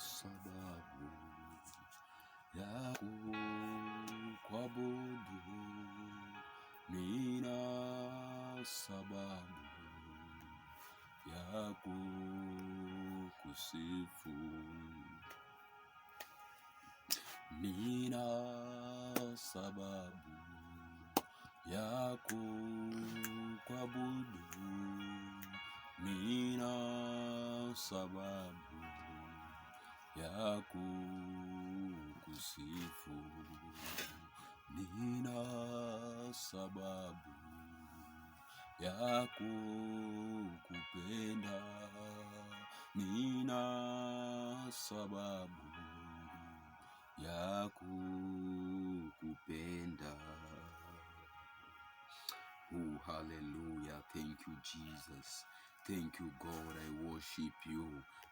sababu ya kuabudu, nina sababu ya kukusifu, nina sababu ya kuabudu, nina sababu ya kukusifu, nina sababu ya kukupenda, nina sababu ya kukupenda. Oh, hallelujah. Thank you, Jesus. Thank you, God. I worship you.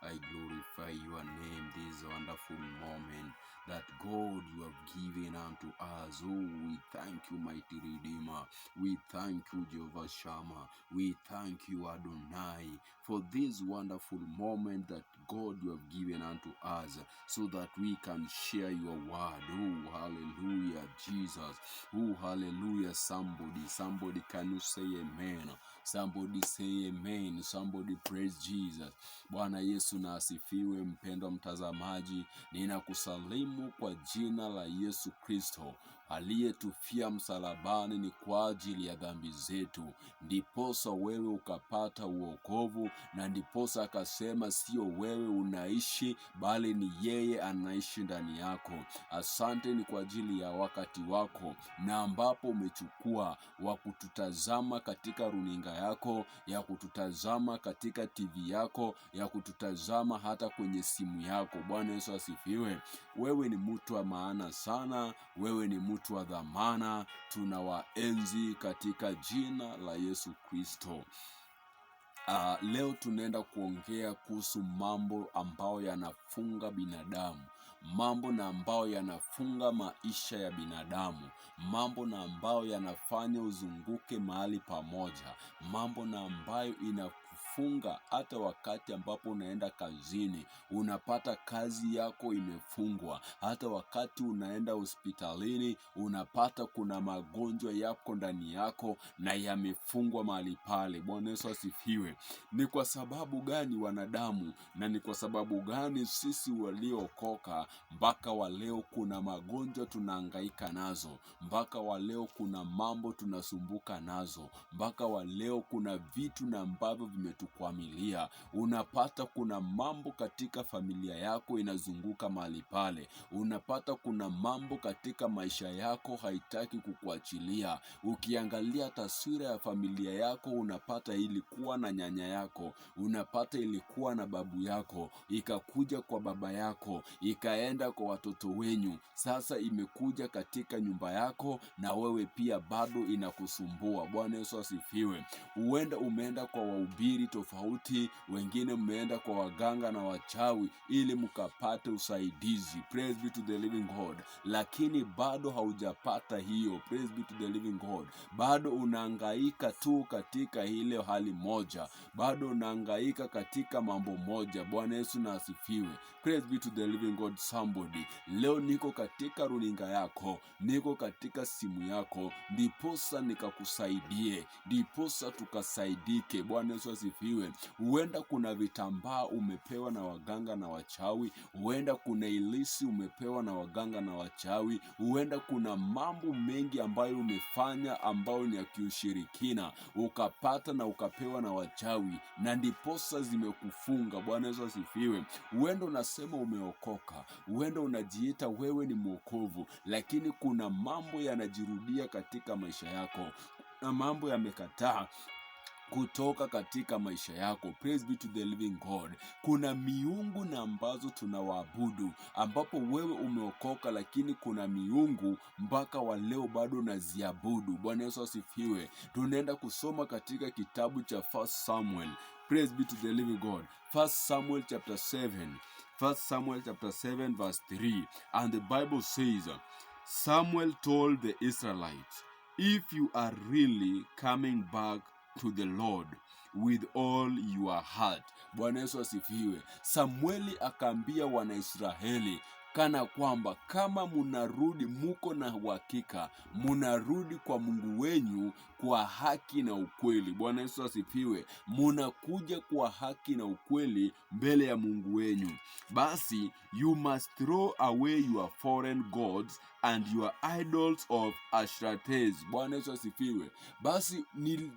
I glorify your name. This wonderful moment that God you have given unto us. Oh, we thank you, mighty Redeemer. We thank you, Jehovah Shammah. We thank you, Adonai, for this wonderful moment that God you have given unto us so that we can share your word. Oh, hallelujah, Jesus. Oh, hallelujah, somebody, can you say amen? Somebody say amen. Somebody praise Jesus. Bwana Yesu na asifiwe. Mpendwa mtazamaji, ninakusalimu kwa jina la Yesu Kristo aliyetufia msalabani ni kwa ajili ya dhambi zetu, ndiposa wewe ukapata uokovu, na ndiposa akasema sio wewe unaishi bali ni yeye anaishi ndani yako. Asante ni kwa ajili ya wakati wako na ambapo umechukua wa kututazama katika runinga yako, ya kututazama katika TV yako, ya kututazama hata kwenye simu yako. Bwana Yesu asifiwe. Wewe ni mtu wa maana sana, wewe ni mtu wa dhamana. Tunawaenzi katika jina la Yesu Kristo. Leo tunaenda kuongea kuhusu mambo ambayo yanafunga binadamu, mambo na ambayo yanafunga maisha ya binadamu, mambo na ambayo yanafanya uzunguke mahali pamoja, mambo na ambayo inakufunga hata wakati ambapo unaenda kazini, unapata kazi yako imefungwa, hata wakati unaenda hospitalini, unapata kuna magonjwa yako ndani yako na yamefungwa mahali pale. Bwana Yesu asifiwe. Ni kwa sababu gani wanadamu, na ni kwa sababu gani sisi waliookoka mpaka wa leo kuna magonjwa tunahangaika nazo, mpaka wa leo kuna mambo tunasumbuka nazo, mpaka wa leo kuna vitu na ambavyo vimetukwamilia? Unapata kuna mambo katika familia yako inazunguka mahali pale, unapata kuna mambo katika maisha yako haitaki kukuachilia. Ukiangalia taswira ya familia yako, unapata ilikuwa na nyanya yako, unapata ilikuwa na babu yako, ikakuja kwa baba yako, ikaenda kwa watoto wenyu, sasa imekuja katika nyumba yako na wewe pia bado inakusumbua. Bwana Yesu asifiwe. Huenda umeenda kwa wahubiri tofauti, wengine mmeenda kwa waganga na wachawi ili mkapate usaidizi. Praise be to the living God. Lakini bado haujapata hiyo. Praise be to the living God. Bado unahangaika tu katika ile hali moja, bado unahangaika katika mambo moja. Bwana Yesu na asifiwe. Praise be to the living God. Somebody, leo niko katika runinga yako, niko katika simu yako, ndiposa nikakusaidie, ndiposa tukasaidike. Bwana Yesu asifiwe. Huenda kuna vitambaa umepewa na waganga na wachawi, huenda kuna ilisi umepewa na waganga na wachawi, huenda kuna mambo mengi ambayo umefanya ambayo ni ya kiushirikina, ukapata na ukapewa na wachawi, na ndiposa zimekufunga. Bwana Yesu asifiwe. Huenda unasema umeokoka, huenda unajiita wewe ni mwokovu, lakini kuna mambo yanajirudia katika maisha yako na mambo yamekataa kutoka katika maisha yako. Praise be to the living God. Kuna miungu na ambazo tunawaabudu, ambapo wewe umeokoka, lakini kuna miungu mpaka wa leo bado unaziabudu. Bwana Yesu asifiwe. Tunaenda kusoma katika kitabu cha 1 Samuel. Praise be to the living God. 1 Samuel chapter 7. 1 Samuel chapter 7 verse 3. And the Bible says, Samuel told the Israelites, if you are really coming back to the Lord, with all your heart. Bwana Yesu asifiwe. Samueli akaambia Wanaisraeli kana kwamba kama munarudi, muko na uhakika munarudi kwa Mungu wenyu kwa haki na ukweli. Bwana Yesu asifiwe. Munakuja kwa haki na ukweli mbele ya Mungu wenyu, basi you must throw away your foreign gods and your idols of Ashtaroth. Bwana Yesu asifiwe. Basi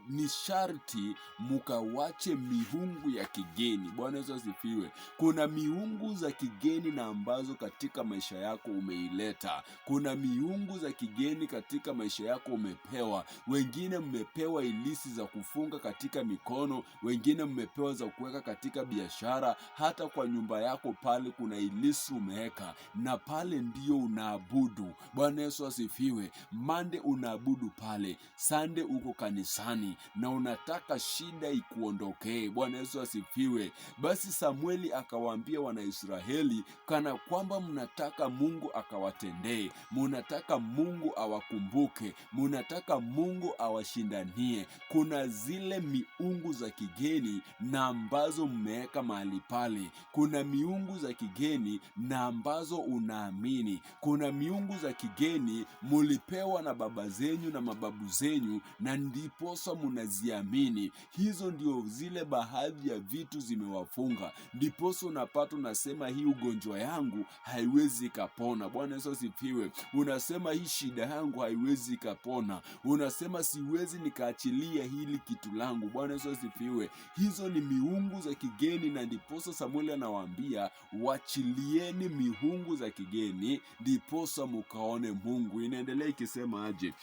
ni sharti mukawache miungu ya kigeni. Bwana Yesu asifiwe. Kuna miungu za kigeni na ambazo katika maisha yako umeileta. Kuna miungu za kigeni katika maisha yako umepewa. Wengine mmepewa ilisi za kufunga katika mikono, wengine mmepewa za kuweka katika biashara. Hata kwa nyumba yako pale kuna ilisi umeweka, na pale ndio unaabudu. Bwana Yesu asifiwe. Mande unaabudu pale, Sande uko kanisani na unataka shida ikuondokee. Bwana Yesu asifiwe. Basi Samueli akawaambia Wanaisraeli kana kwamba mnataka Mungu akawatendee, mnataka Mungu awakumbuke, mnataka Mungu awashindanie. Kuna zile miungu za kigeni na ambazo mmeweka mahali pale. Kuna miungu za kigeni na ambazo unaamini. Kuna miungu za kigeni mulipewa na baba zenyu na mababu zenyu, na ndiposa munaziamini. Hizo ndio zile baadhi ya vitu zimewafunga. Ndiposa unapata unasema hii ugonjwa yangu haiwezi kapona. Bwana Yesu asifiwe. Unasema hii shida yangu haiwezi kapona. Unasema siwezi nikaachilia hili kitu langu. Bwana Yesu asifiwe. Hizo ni miungu za kigeni, na ndiposa Samueli anawaambia wachilieni miungu za kigeni ndiposa mukaone Mungu. Inaendelea ikisema aje?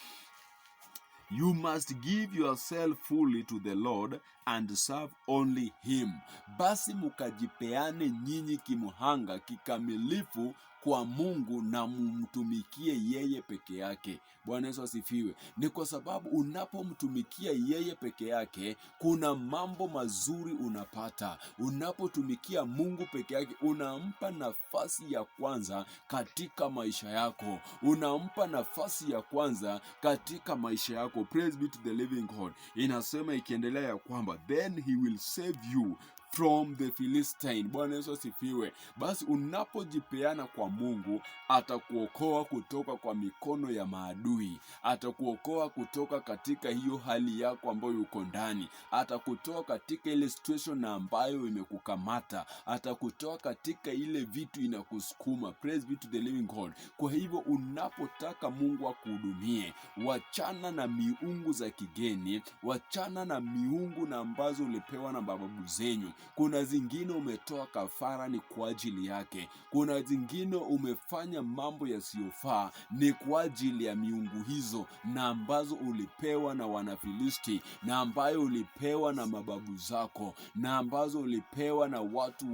You must give yourself fully to the Lord and serve only him. Basi mukajipeane nyinyi kimuhanga kikamilifu kwa Mungu na mumtumikie yeye peke yake. Bwana Yesu asifiwe. Ni kwa sababu unapomtumikia yeye peke yake kuna mambo mazuri unapata. Unapotumikia Mungu peke yake unampa nafasi ya kwanza katika maisha yako. Unampa nafasi ya kwanza katika maisha yako. Praise be to the living God. Inasema ikiendelea ya kwamba then he will save you from the Philistine. Bwana Yesu asifiwe. Basi unapojipeana kwa Mungu atakuokoa kutoka kwa mikono ya maadui. Atakuokoa kutoka katika hiyo hali yako ambayo uko ndani. Atakutoa katika ile situation ambayo imekukamata. Atakutoa katika ile vitu inakusukuma. Praise be to the living God. Kwa hivyo unapotaka Mungu akuhudumie, wachana na miungu za kigeni, wachana na miungu na ambazo ulipewa na bababu zenyu. Kuna zingine umetoa kafara ni kwa ajili yake. Kuna zingine umefanya mambo yasiyofaa ni kwa ajili ya miungu hizo, na ambazo ulipewa na Wanafilisti, na ambayo ulipewa na mababu zako, na ambazo ulipewa na watu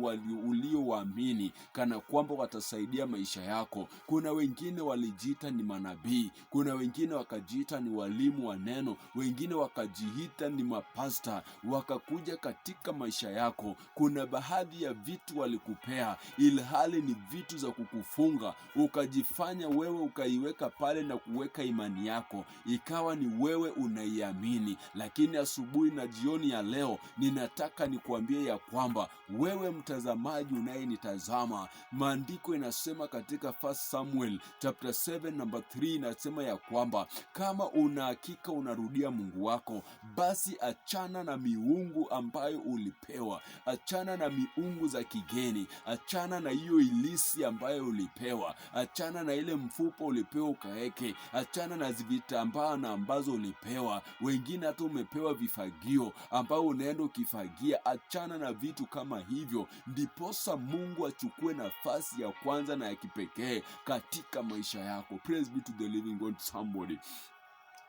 uliowaamini kana kwamba watasaidia maisha yako. Kuna wengine walijiita ni manabii, kuna wengine wakajiita ni walimu wa neno, wengine wakajiita ni mapasta, wakakuja katika maisha yako. Kuna baadhi ya vitu walikupea ilhali ni vitu za kukufunga, ukajifanya wewe ukaiweka pale na kuweka imani yako, ikawa ni wewe unaiamini. Lakini asubuhi na jioni ya leo ninataka nikuambie ya kwamba wewe mtazamaji unayenitazama, maandiko inasema katika 1 Samuel chapter 7 number 3 inasema ya kwamba kama una hakika unarudia Mungu wako, basi achana na miungu ambayo ulipewa. Achana na miungu za kigeni, achana na hiyo ilisi ambayo ulipewa, achana na ile mfupa ulipewa ukaeke, achana na vitambaa na ambazo ulipewa. Wengine hata umepewa vifagio ambao unaenda ukifagia. Achana na vitu kama hivyo, ndiposa Mungu achukue nafasi ya kwanza na ya kipekee katika maisha yako. Praise be to the living God, somebody.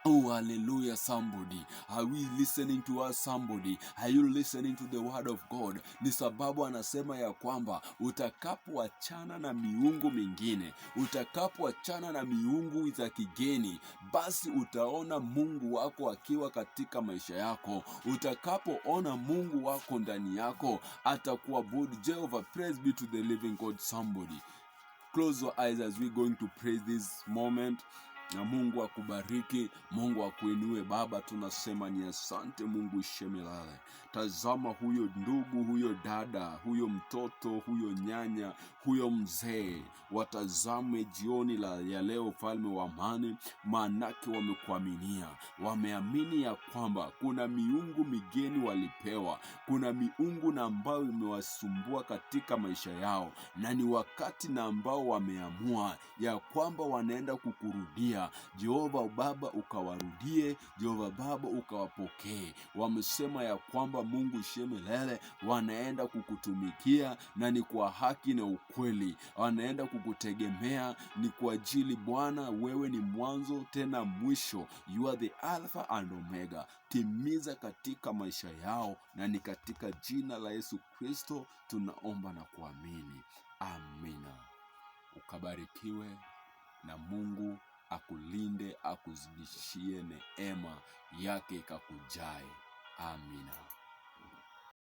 Oh, hallelujah, somebody. Are we listening to us, somebody? Are you listening to the word of God? Ni sababu anasema ya kwamba utakapoachana na miungu mingine, utakapoachana na miungu za kigeni, basi utaona Mungu wako akiwa katika maisha yako. Utakapoona Mungu wako ndani yako, atakuabudu Jehovah. Praise be to the living God, somebody. Close your eyes as we're going to praise this moment. na Mungu akubariki, Mungu akuinue. Baba, tunasema ni asante Mungu Ishemelale. Tazama huyo ndugu, huyo dada, huyo mtoto, huyo nyanya, huyo mzee, watazame jioni ya leo, Mfalme wa amani, manake wamekuaminia. Wameamini ya kwamba kuna miungu migeni walipewa, kuna miungu na ambayo imewasumbua katika maisha yao, na ni wakati na ambao wameamua ya kwamba wanaenda kukurudia. Jehova Baba ukawarudie, Jehova Baba ukawapokee. Wamesema ya kwamba Mungu Ishemelele wanaenda kukutumikia na ni kwa haki na ukweli. Wanaenda kukutegemea ni kwa ajili Bwana, wewe ni mwanzo tena mwisho. You are the Alpha and Omega. Timiza katika maisha yao, na ni katika jina la Yesu Kristo tunaomba na kuamini. Amina. Ukabarikiwe na Mungu akulinde, akuzidishie neema yake ikakujae. Amina.